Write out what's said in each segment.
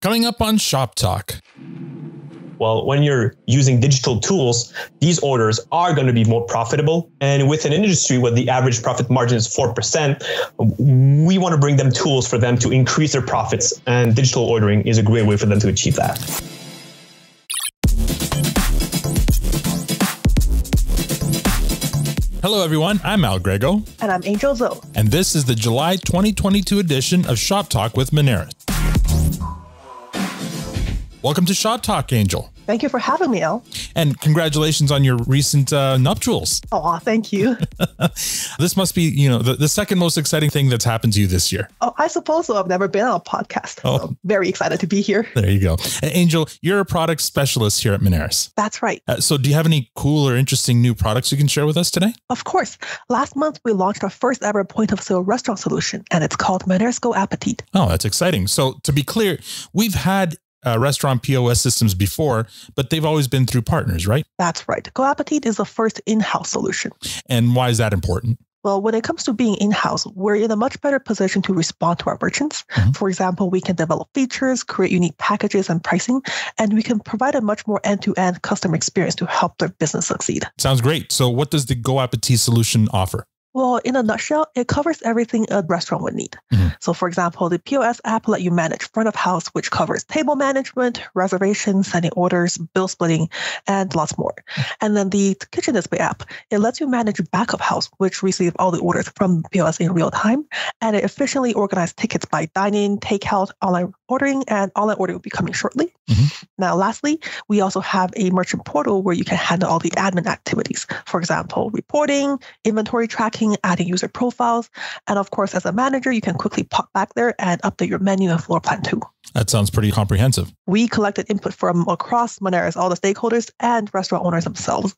Coming up on Shop Talk. Well, when you're using digital tools, these orders are going to be more profitable. And with an industry where the average profit margin is 4%, we want to bring them tools for them to increase their profits. And digital ordering is a great way for them to achieve that. Hello, everyone. I'm Al Grego. And I'm Angel Zoe. And this is the July 2022 edition of Shop Talk with Moneris. Welcome to Shop Talk, Angel. Thank you for having me, Al. And congratulations on your recent nuptials. Oh, thank you. This must be, the second most exciting thing that's happened to you this year. Oh, I suppose so. I've never been on a podcast. Oh. So very excited to be here. There you go. Angel, you're a product specialist here at Moneris. That's right. So do you have any cool or interesting new products you can share with us today? Of course. Last month, we launched our first ever point of sale restaurant solution, and it's called Moneris Go Appetit. Oh, that's exciting. So to be clear, we've had restaurant POS systems before, but they've always been through partners, right? That's right. Go Appetit is the first in-house solution. And why is that important? Well, when it comes to being in-house, we're in a much better position to respond to our merchants. Mm-hmm. For example, we can develop features, create unique packages and pricing, and we can provide a much more end-to-end customer experience to help their business succeed. Sounds great. So what does the Go Appetit solution offer? Well, in a nutshell, it covers everything a restaurant would need. Mm-hmm. So, for example, the POS app let you manage front of house, which covers table management, reservations, sending orders, bill splitting, and lots more. And then the kitchen display app, it lets you manage back of house, which receives all the orders from POS in real time. And it efficiently organizes tickets by dine-in, takeout, online ordering, and online ordering will be coming shortly. Mm-hmm. Now, lastly, we also have a merchant portal where you can handle all the admin activities. For example, reporting, inventory tracking, adding user profiles. And of course, as a manager, you can quickly pop back there and update your menu and floor plan too. That sounds pretty comprehensive. We collected input from across Moneris, all the stakeholders and restaurant owners themselves.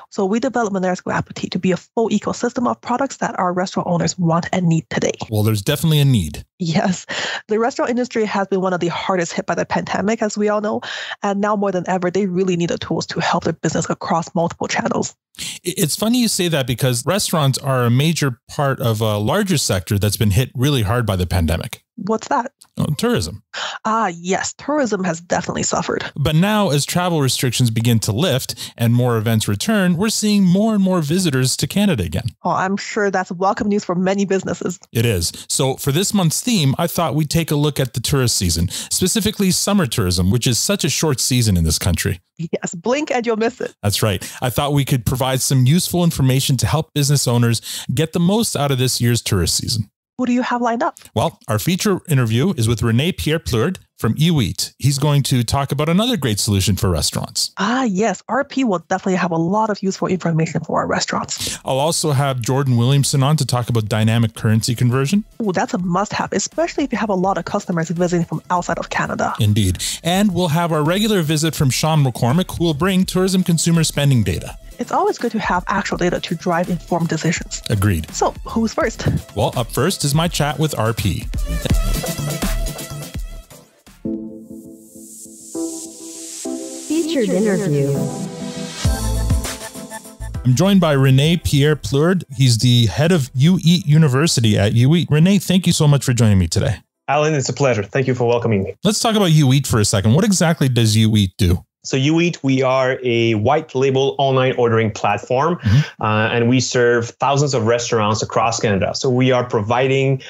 So we developed Moneris Go Appetit to be a full ecosystem of products that our restaurant owners want and need today. Well, there's definitely a need. Yes. The restaurant industry has been one of the hardest hit by the pandemic, as we all know. And now more than ever, they really need the tools to help their business across multiple channels. It's funny you say that because restaurants are a major part of a larger sector that's been hit really hard by the pandemic. What's that? Tourism. Yes, tourism has definitely suffered. But now as travel restrictions begin to lift and more events return, we're seeing more and more visitors to Canada again. Oh, I'm sure that's welcome news for many businesses. It is. So for this month's theme, I thought we'd take a look at the tourist season, specifically summer tourism, which is such a short season in this country. Yes, blink and you'll miss it. That's right. I thought we could provide some useful information to help business owners get the most out of this year's tourist season. Who do you have lined up? Well, our feature interview is with René-Pier Plourde from UEAT. He's going to talk about another great solution for restaurants. Yes. RP will definitely have a lot of useful information for our restaurants. I'll also have Jordan Williamson on to talk about dynamic currency conversion. Oh, that's a must-have, especially if you have a lot of customers visiting from outside of Canada. Indeed. And we'll have our regular visit from Sean McCormick, who will bring tourism consumer spending data. It's always good to have actual data to drive informed decisions. Agreed. So, who's first? Well, up first is my chat with RP. Featured interview. I'm joined by René-Pier Plourde. He's the head of UEAT University at UEAT. René, thank you so much for joining me today. Alan, it's a pleasure. Thank you for welcoming me. Let's talk about UEAT for a second. What exactly does UEAT do? So UEAT, we are a white label online ordering platform, and we serve thousands of restaurants across Canada. So we are providing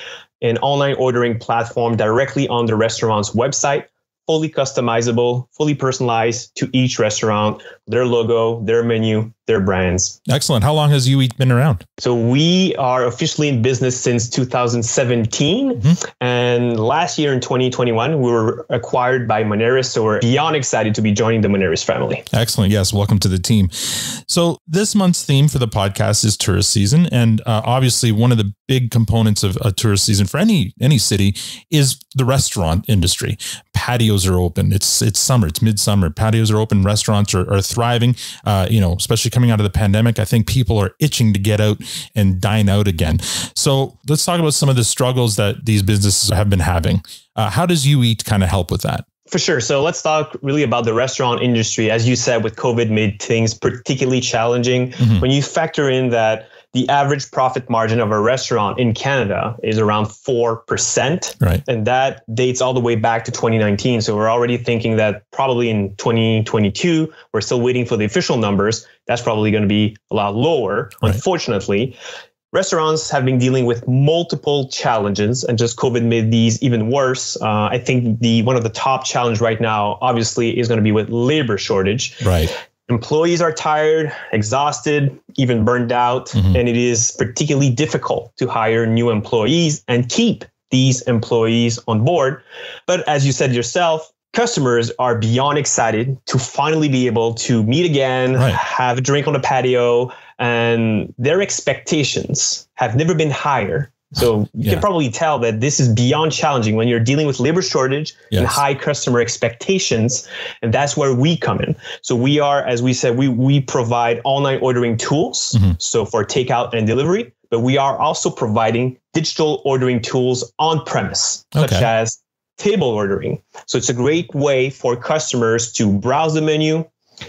an online ordering platform directly on the restaurant's website, fully customizable, fully personalized to each restaurant, their logo, their menu, their brands. Excellent. How long has UEAT been around? So we are officially in business since 2017. And last year in 2021, we were acquired by Moneris. So we're beyond excited to be joining the Moneris family. Excellent. Yes. Welcome to the team. So this month's theme for the podcast is tourist season. And obviously one of the big components of a tourist season for any city is the restaurant industry. Patios are open. It's summer. It's midsummer. Patios are open. Restaurants are thriving, especially coming out of the pandemic. I think people are itching to get out and dine out again. So let's talk about some of the struggles that these businesses have been having. How does UEAT kind of help with that? For sure. So let's talk really about the restaurant industry. As you said, with COVID made things particularly challenging. When you factor in that the average profit margin of a restaurant in Canada is around 4%. Right. And that dates all the way back to 2019. So we're already thinking that probably in 2022, we're still waiting for the official numbers. That's probably going to be a lot lower, right. Unfortunately. Restaurants have been dealing with multiple challenges, and just COVID made these even worse. I think one of the top challenge right now, obviously, is going to be with labor shortage. Right. Employees are tired, exhausted, even burned out, and it is particularly difficult to hire new employees and keep these employees on board. But as you said yourself, customers are beyond excited to finally be able to meet again, right. have a drink on the patio, and their expectations have never been higher. So you can probably tell that this is beyond challenging when you're dealing with labor shortage and high customer expectations. And that's where we come in. So we are, as we said, we provide online ordering tools. So for takeout and delivery, but we are also providing digital ordering tools on premise, such as table ordering. So it's a great way for customers to browse the menu,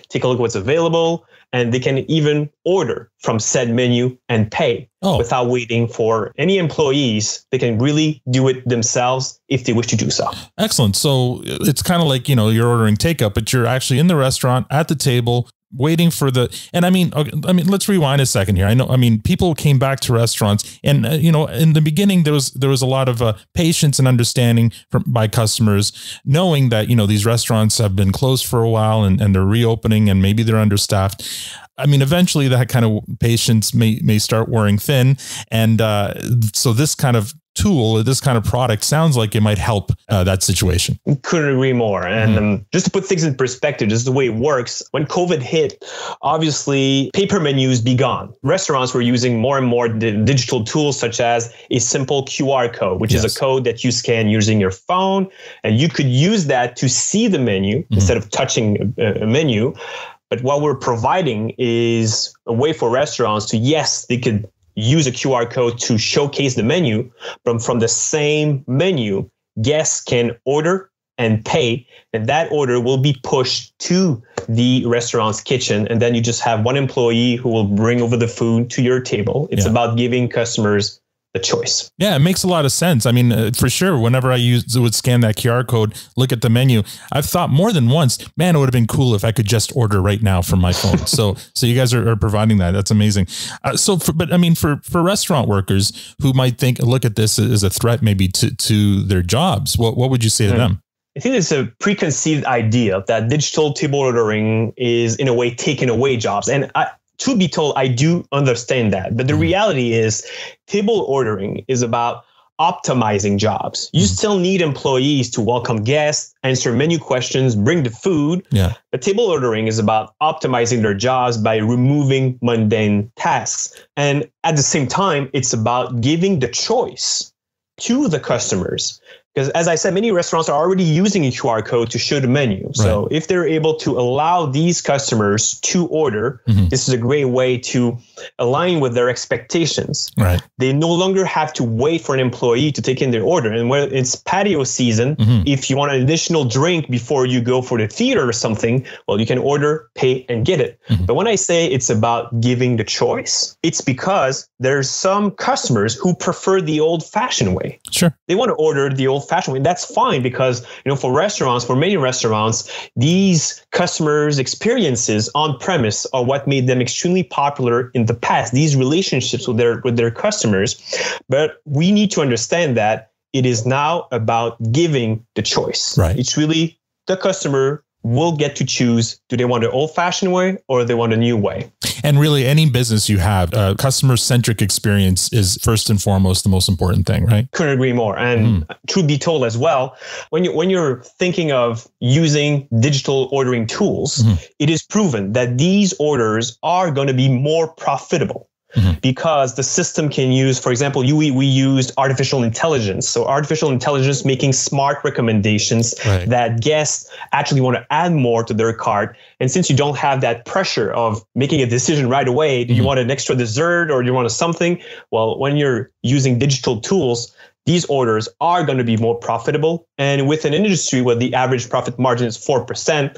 take a look at what's available, and they can even order from said menu and pay without waiting for any employees. They can really do it themselves if they wish to do so. Excellent. So it's kind of like, you're ordering takeout, but you're actually in the restaurant at the table waiting for and I mean, let's rewind a second here. People came back to restaurants and, in the beginning, there was a lot of patience and understanding by customers, knowing that, these restaurants have been closed for a while and they're reopening and maybe they're understaffed. Eventually that kind of patience may start wearing thin. And so this kind of tool, this kind of product sounds like it might help that situation. Couldn't agree more. And just to put things in perspective, this is the way it works. When COVID hit, obviously paper menus be gone. Restaurants were using more and more digital tools, such as a simple QR code, which is a code that you scan using your phone. And you could use that to see the menu instead of touching a menu. But what we're providing is a way for restaurants to, they could use a QR code to showcase the menu, but from the same menu, guests can order and pay, and that order will be pushed to the restaurant's kitchen, and then you just have one employee who will bring over the food to your table. It's about giving customers the choice. Yeah, it makes a lot of sense. For sure, whenever I would scan that QR code, look at the menu, I've thought more than once, man, it would have been cool if I could just order right now from my phone. So you guys are providing that. That's amazing. For restaurant workers who might look at this as a threat maybe to their jobs, what would you say to them? I think it's a preconceived idea that digital table ordering is in a way taking away jobs. And truth be told, I do understand that. But the reality is table ordering is about optimizing jobs. You still need employees to welcome guests, answer menu questions, bring the food. Yeah. But table ordering is about optimizing their jobs by removing mundane tasks. And at the same time, it's about giving the choice to the customers. Because as I said, many restaurants are already using a QR code to show the menu. Right. So if they're able to allow these customers to order, this is a great way to align with their expectations. Right. They no longer have to wait for an employee to take in their order. And when it's patio season, if you want an additional drink before you go for the theater or something, well, you can order, pay, and get it. But when I say it's about giving the choice, it's because there's some customers who prefer the old-fashioned way. Sure. They want to order the old-fashioned way. That's fine because, for many restaurants, these customers' experiences on premise are what made them extremely popular in the past, these relationships with their customers. But we need to understand that it is now about giving the choice. Right. It's really the customer will get to choose, do they want the old-fashioned way or they want a new way? And really, any business you have, customer-centric experience is first and foremost the most important thing, right? Couldn't agree more. And truth be told as well, when you're thinking of using digital ordering tools, it is proven that these orders are going to be more profitable. Because the system can use, for example, we used artificial intelligence. So artificial intelligence making smart recommendations that guests actually want to add more to their cart. And since you don't have that pressure of making a decision right away, do you want an extra dessert or do you want something? Well, when you're using digital tools, these orders are going to be more profitable. And with an industry where the average profit margin is 4%,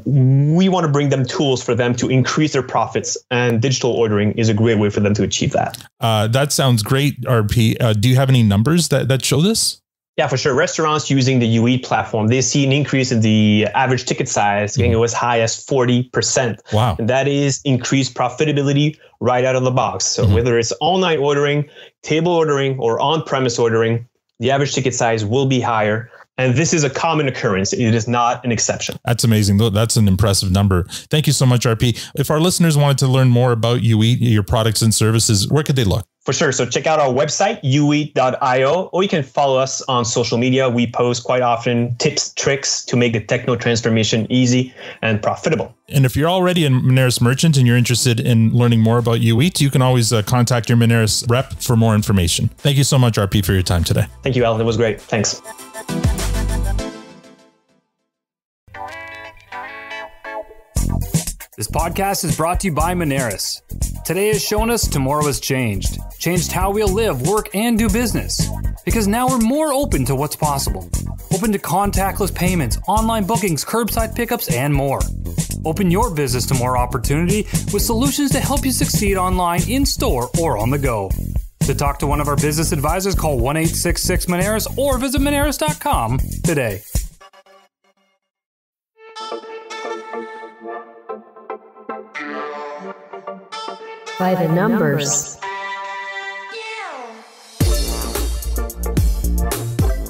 we want to bring them tools for them to increase their profits. And digital ordering is a great way for them to achieve that. That sounds great, RP. Do you have any numbers that show this? Yeah, for sure. Restaurants using the UEAT platform, they see an increase in the average ticket size getting as high as 40%. Wow. And that is increased profitability right out of the box. So whether it's online ordering, table ordering, or on-premise ordering, the average ticket size will be higher. And this is a common occurrence. It is not an exception. That's amazing. That's an impressive number. Thank you so much, RP. If our listeners wanted to learn more about UEAT, your products and services, where could they look? For sure. So check out our website, ueat.io, or you can follow us on social media. We post quite often tips, tricks to make the techno transformation easy and profitable. And if you're already a Moneris merchant and you're interested in learning more about UEAT, you can always contact your Moneris rep for more information. Thank you so much, RP, for your time today. Thank you, Alan. It was great. Thanks. This podcast is brought to you by Moneris. Today has shown us tomorrow has changed. Changed how we'll live, work, and do business. Because now we're more open to what's possible. Open to contactless payments, online bookings, curbside pickups, and more. Open your business to more opportunity with solutions to help you succeed online, in store, or on the go. To talk to one of our business advisors, call 1-866-Moneris or visit Moneris.com today. By the numbers.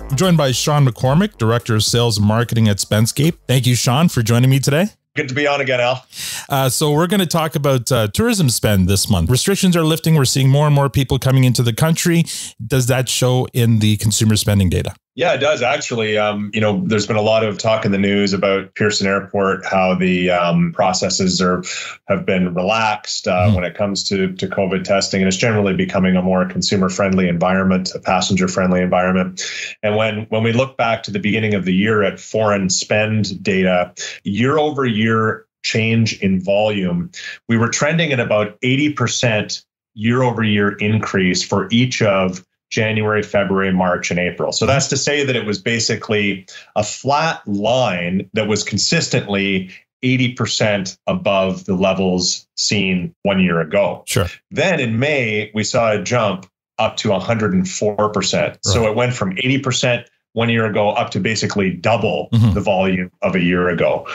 I'm joined by Sean McCormick, Director of Sales and Marketing at Spenscape. Thank you, Sean, for joining me today. Good to be on again, Al. So we're going to talk about tourism spend this month. Restrictions are lifting. We're seeing more and more people coming into the country. Does that show in the consumer spending data? Yeah, it does actually. There's been a lot of talk in the news about Pearson Airport, how the processes have been relaxed when it comes to COVID testing, and it's generally becoming a more consumer-friendly environment, a passenger-friendly environment. And when we look back to the beginning of the year at foreign spend data, year over year change in volume, we were trending at about 80% year over year increase for each of January, February, March, and April. So that's to say that it was basically a flat line that was consistently 80% above the levels seen 1 year ago. Sure. Then in May, we saw a jump up to 104%. Right. So it went from 80% 1 year ago up to basically double the volume of a year ago.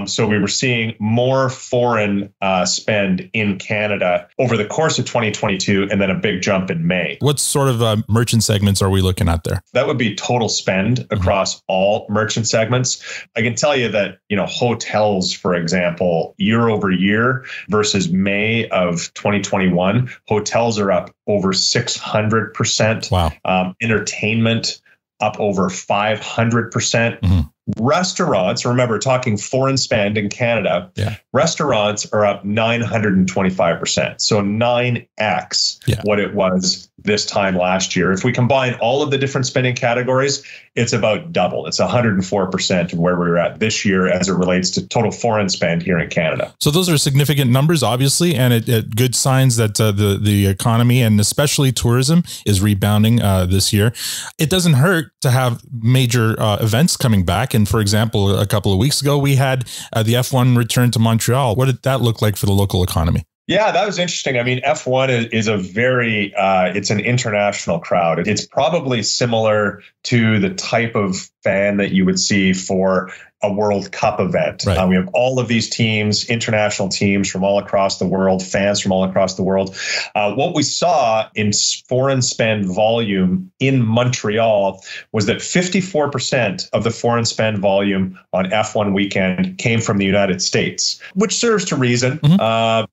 So we were seeing more foreign spend in Canada over the course of 2022, and then a big jump in May. What sort of merchant segments are we looking at there? That would be total spend across all merchant segments. I can tell you that, hotels, for example, year over year versus May of 2021, hotels are up over 600%. Wow. Entertainment up over 500%. Restaurants, remember, talking foreign spend in Canada, restaurants are up 925%. So 9x what it was this time last year. If we combine all of the different spending categories, it's about double. It's 104% of where we were at this year as it relates to total foreign spend here in Canada. So those are significant numbers, obviously, and it good signs that the economy and especially tourism is rebounding this year. It doesn't hurt to have major events coming back. And for example, a couple of weeks ago, we had the F1 return to Montreal. What did that look like for the local economy? Yeah, that was interesting. I mean, F1 is a very, it's an international crowd. It's probably similar to the type of fan that you would see for a World Cup event. Right. We have all of these teams, international teams from all across the world, fans from all across the world. What we saw in foreign spend volume in Montreal was that 54% of the foreign spend volume on F1 weekend came from the United States, which serves to reason.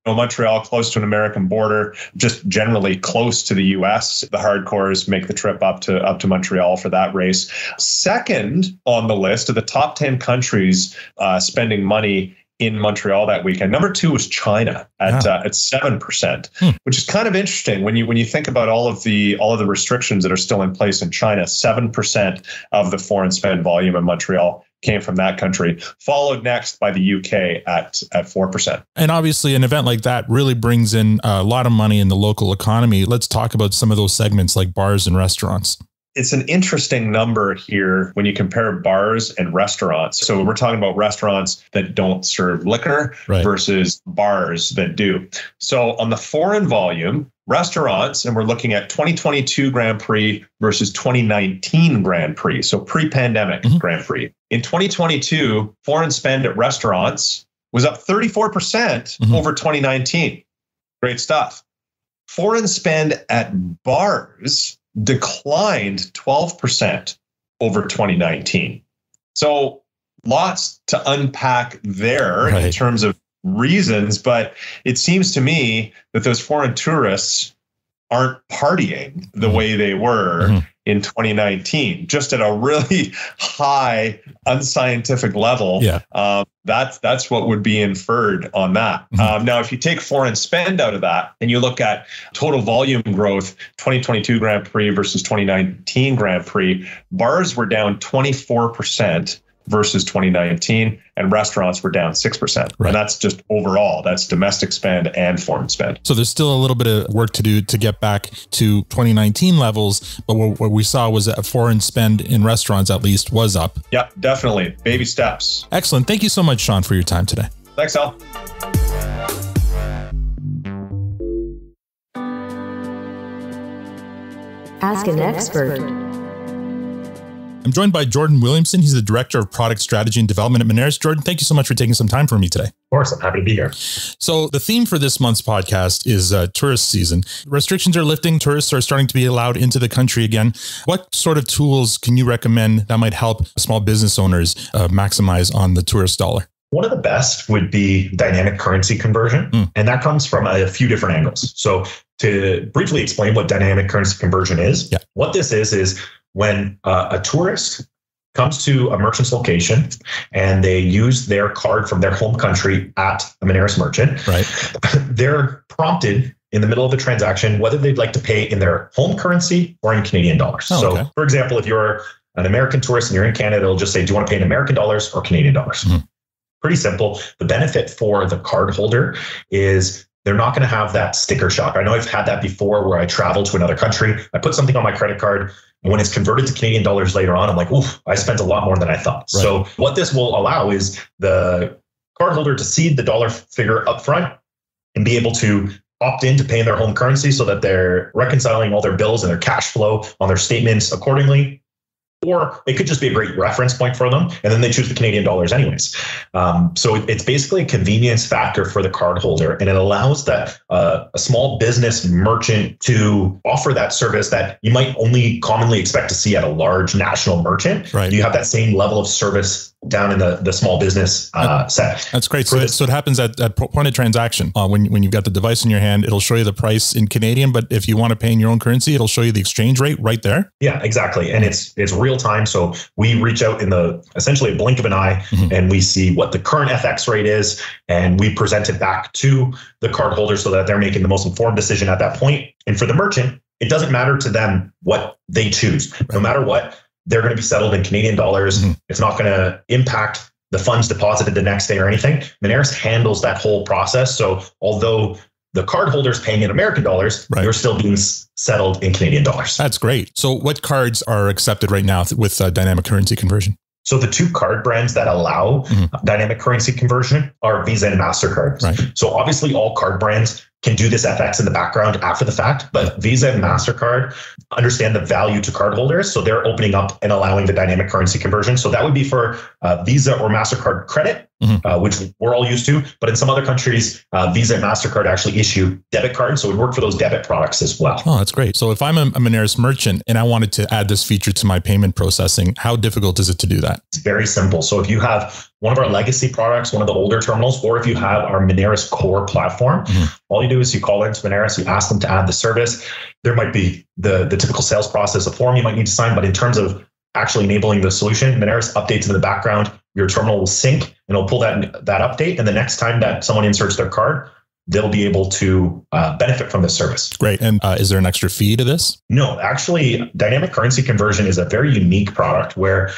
Montreal, close to an American border, just generally close to the US. The hardcores make the trip up to Montreal for that race. Second on the list of the top 10 countries spending money in Montreal that weekend. Number 2 was China at 7%, which is kind of interesting when you think about all of the restrictions that are still in place in China. 7% of the foreign spend volume in Montreal came from that country, followed next by the UK at 4%. And obviously an event like that really brings in a lot of money in the local economy. Let's talk about some of those segments like bars and restaurants. it's an interesting number here when you compare bars and restaurants. So we're talking about restaurants that don't serve liquor versus bars that do. So on the foreign volume, restaurants, and we're looking at 2022 Grand Prix versus 2019 Grand Prix. So pre-pandemic Grand Prix. In 2022, foreign spend at restaurants was up 34% over 2019. Great stuff. Foreign spend at bars declined 12% over 2019. So lots to unpack there in terms of reasons, but it seems to me that those foreign tourists aren't partying the way they were in 2019, just at a really high, unscientific level. That's what would be inferred on that. Now, if you take foreign spend out of that and you look at total volume growth, 2022 Grand Prix versus 2019 Grand Prix, bars were down 24% versus 2019, and restaurants were down 6%. And that's just overall, that's domestic spend and foreign spend. So there's still a little bit of work to do to get back to 2019 levels. But what we saw was that foreign spend in restaurants at least was up. Yeah, definitely. Baby steps. Excellent. Thank you so much, Sean, for your time today. Thanks, Al. Ask an expert. I'm joined by Jordan Williamson. He's the Director of Product Strategy and Development at Moneris. Jordan, thank you so much for taking some time for me today. Of course, I'm happy to be here. So the theme for this month's podcast is tourist season. Restrictions are lifting. Tourists are starting to be allowed into the country again. What sort of tools can you recommend that might help small business owners maximize on the tourist dollar? One of the best would be dynamic currency conversion. And that comes from a few different angles. So to briefly explain what dynamic currency conversion is, what this is when a tourist comes to a merchant's location and they use their card from their home country at a Moneris merchant, they're prompted in the middle of the transaction whether they'd like to pay in their home currency or in Canadian dollars. So, for example, if you're an American tourist and you're in Canada, it'll just say, do you want to pay in American dollars or Canadian dollars? Pretty simple. The benefit for the cardholder is they're not going to have that sticker shock. I know I've had that before where I travel to another country. I put something on my credit card, and when it's converted to Canadian dollars later on, I'm like, oof, I spent a lot more than I thought. So what this will allow is the cardholder to see the dollar figure up front and be able to opt in to pay in their home currency so that they're reconciling all their bills and their cash flow on their statements accordingly. Or it could just be a great reference point for them, and then they choose the Canadian dollars anyways. So it's basically a convenience factor for the cardholder, and it allows that a small business merchant to offer that service that you might only commonly expect to see at a large national merchant. You have that same level of service down in the small business set. That's great. So it happens at point of transaction. When you've got the device in your hand, it'll show you the price in Canadian, but if you want to pay in your own currency, it'll show you the exchange rate right there. Yeah, exactly. And it's real time. So we reach out in essentially a blink of an eye and we see what the current FX rate is, and we present it back to the cardholder so that they're making the most informed decision at that point. And for the merchant, it doesn't matter to them what they choose. No matter what, they're going to be settled in Canadian dollars. It's not going to impact the funds deposited the next day or anything. Moneris handles that whole process. So although the cardholder is paying in American dollars, you're still being settled in Canadian dollars. That's great. So what cards are accepted right now with dynamic currency conversion? So the two card brands that allow dynamic currency conversion are Visa and MasterCard. So obviously all card brands can do this FX in the background after the fact, but Visa and MasterCard understand the value to cardholders. So they're opening up and allowing the dynamic currency conversion. So that would be for Visa or MasterCard credit, which we're all used to. But in some other countries, Visa and MasterCard actually issue debit cards. So it would work for those debit products as well. Oh, that's great. So if I'm a Moneris merchant and I wanted to add this feature to my payment processing, how difficult is it to do that? It's very simple. So if you have one of our legacy products, one of the older terminals, or if you have our Moneris core platform, all you do is you call into Moneris, you ask them to add the service. There might be the typical sales process, a form you might need to sign, but in terms of actually enabling the solution, Moneris updates in the background, your terminal will sync and it'll pull that update. And the next time that someone inserts their card, they'll be able to benefit from this service. Great. And is there an extra fee to this? No, actually, dynamic currency conversion is a very unique product where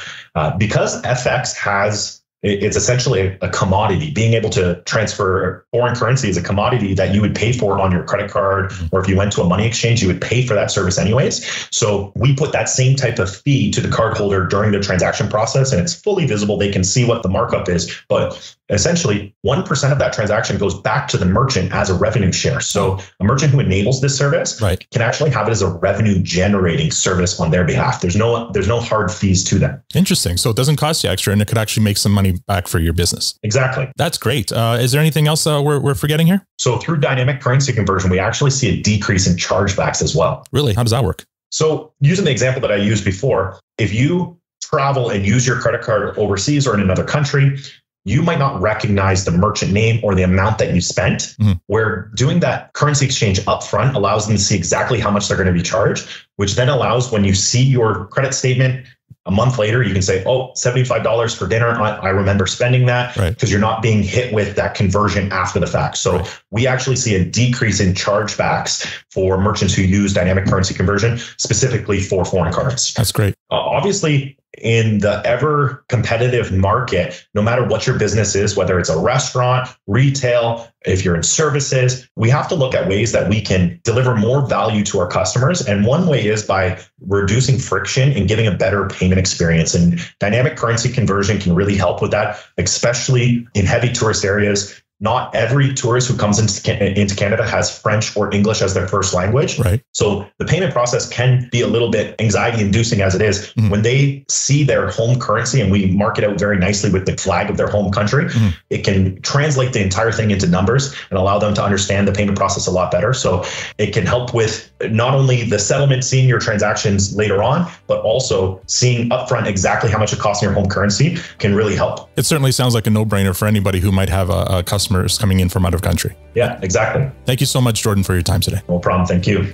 because FX has It's essentially a commodity. Being able to transfer foreign currency is a commodity that you would pay for on your credit card, or if you went to a money exchange, you would pay for that service anyways. So we put that same type of fee to the cardholder during the transaction process, and it's fully visible. They can see what the markup is, but essentially 1% of that transaction goes back to the merchant as a revenue share. So a merchant who enables this service can actually have it as a revenue generating service on their behalf. There's no hard fees to that. Interesting. So it doesn't cost you extra, and it could actually make some money back for your business. Exactly. That's great. Is there anything else we're forgetting here? So through dynamic currency conversion, we actually see a decrease in chargebacks as well. Really? How does that work? So using the example that I used before, if you travel and use your credit card overseas or in another country, you might not recognize the merchant name or the amount that you spent, where doing that currency exchange upfront allows them to see exactly how much they're going to be charged, which then allows when you see your credit statement a month later, you can say, oh, $75 for dinner. I remember spending that, because you're not being hit with that conversion after the fact. So we actually see a decrease in chargebacks for merchants who use dynamic currency conversion, specifically for foreign cards. That's great. Obviously, in the ever competitive market, no matter what your business is, whether it's a restaurant, retail, if you're in services, we have to look at ways that we can deliver more value to our customers. And one way is by reducing friction and giving a better payment experience. And dynamic currency conversion can really help with that, especially in heavy tourist areas. Not every tourist who comes into Canada has French or English as their first language. So the payment process can be a little bit anxiety inducing as it is. When they see their home currency, and we mark it out very nicely with the flag of their home country, it can translate the entire thing into numbers and allow them to understand the payment process a lot better. So it can help with not only the settlement, seeing your transactions later on, but also seeing upfront exactly how much it costs in your home currency can really help. It certainly sounds like a no-brainer for anybody who might have a customers coming in from out of country. Yeah, exactly. Thank you so much, Jordan, for your time today. No problem. Thank you.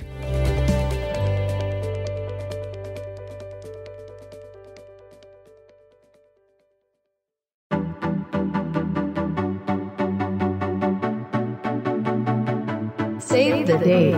Save the day.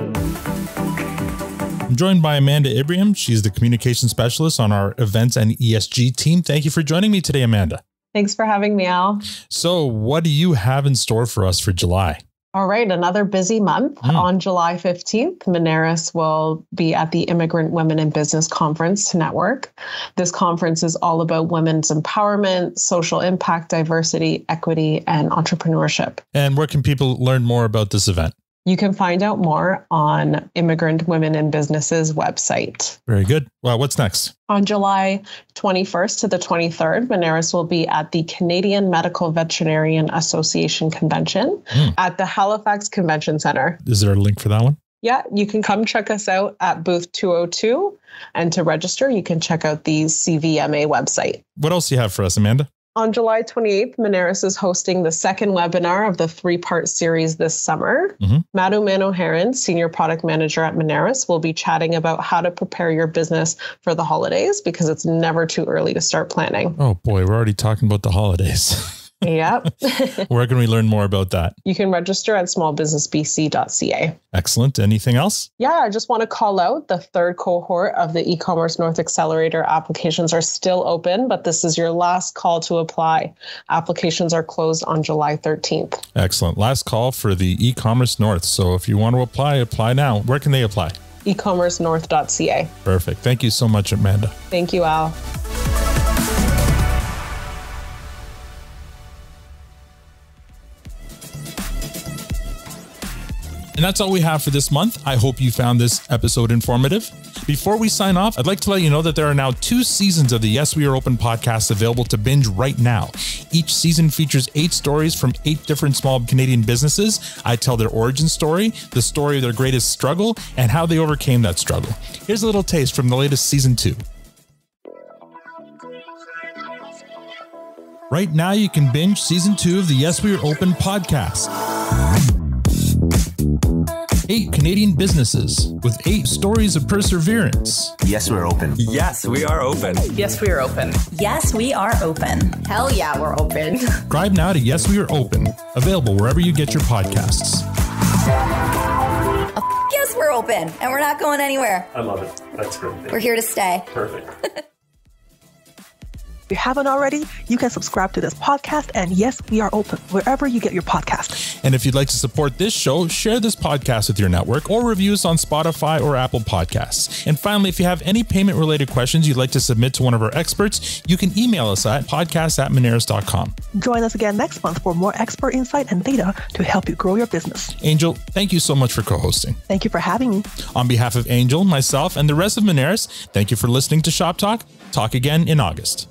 I'm joined by Amanda Ibrahim. She's the communication specialist on our events and ESG team. Thank you for joining me today, Amanda. Thanks for having me, Al. So what do you have in store for us for July? All right, another busy month. On July 15th, Moneris will be at the Immigrant Women in Business Conference to network. This conference is all about women's empowerment, social impact, diversity, equity, and entrepreneurship. And where can people learn more about this event? You can find out more on Immigrant Women in Business's website. Very good. Well, what's next? On July 21st to the 23rd, Moneris will be at the Canadian Medical Veterinarian Association Convention at the Halifax Convention Center. Is there a link for that one? Yeah, you can come check us out at booth 202. And to register, you can check out the CVMA website. What else do you have for us, Amanda? On July 28th, Moneris is hosting the second webinar of the 3-part series this summer. Madhu Manoharan, Senior Product Manager at Moneris, will be chatting about how to prepare your business for the holidays, because it's never too early to start planning. Oh boy, we're already talking about the holidays. Yep. Where can we learn more about that? You can register at smallbusinessbc.ca. Excellent. Anything else? Yeah, I just want to call out the third cohort of the e-commerce North Accelerator applications are still open, but this is your last call to apply. Applications are closed on July 13th. Excellent. Last call for the e-commerce North. So if you want to apply now. Where can they apply? ecommercenorth.ca. Perfect. Thank you so much, Amanda. Thank you, Al. And that's all we have for this month. I hope you found this episode informative. Before we sign off, I'd like to let you know that there are now 2 seasons of the Yes, We Are Open podcast available to binge right now. Each season features 8 stories from 8 different small Canadian businesses. I tell their origin story, the story of their greatest struggle, and how they overcame that struggle. Here's a little taste from the latest season 2. Right now, you can binge season 2 of the Yes, We Are Open podcast. 8 Canadian businesses with 8 stories of perseverance. Yes, we're open. Yes, we are open. Yes, we are open. Yes, we are open. Hell yeah, we're open. Subscribe now to Yes, We Are Open, available wherever you get your podcasts. Yes, we're open, and we're not going anywhere. I love it. That's great. We're here to stay. Perfect. If you haven't already, you can subscribe to this podcast. And yes, we are open wherever you get your podcast. And if you'd like to support this show, share this podcast with your network or review us on Spotify or Apple Podcasts. And finally, if you have any payment-related questions you'd like to submit to one of our experts, you can email us at podcast@moneris.com. Join us again next month for more expert insight and data to help you grow your business. Angel, thank you so much for co-hosting. Thank you for having me. On behalf of Angel, myself, and the rest of Moneris, thank you for listening to Shop Talk. Talk again in August.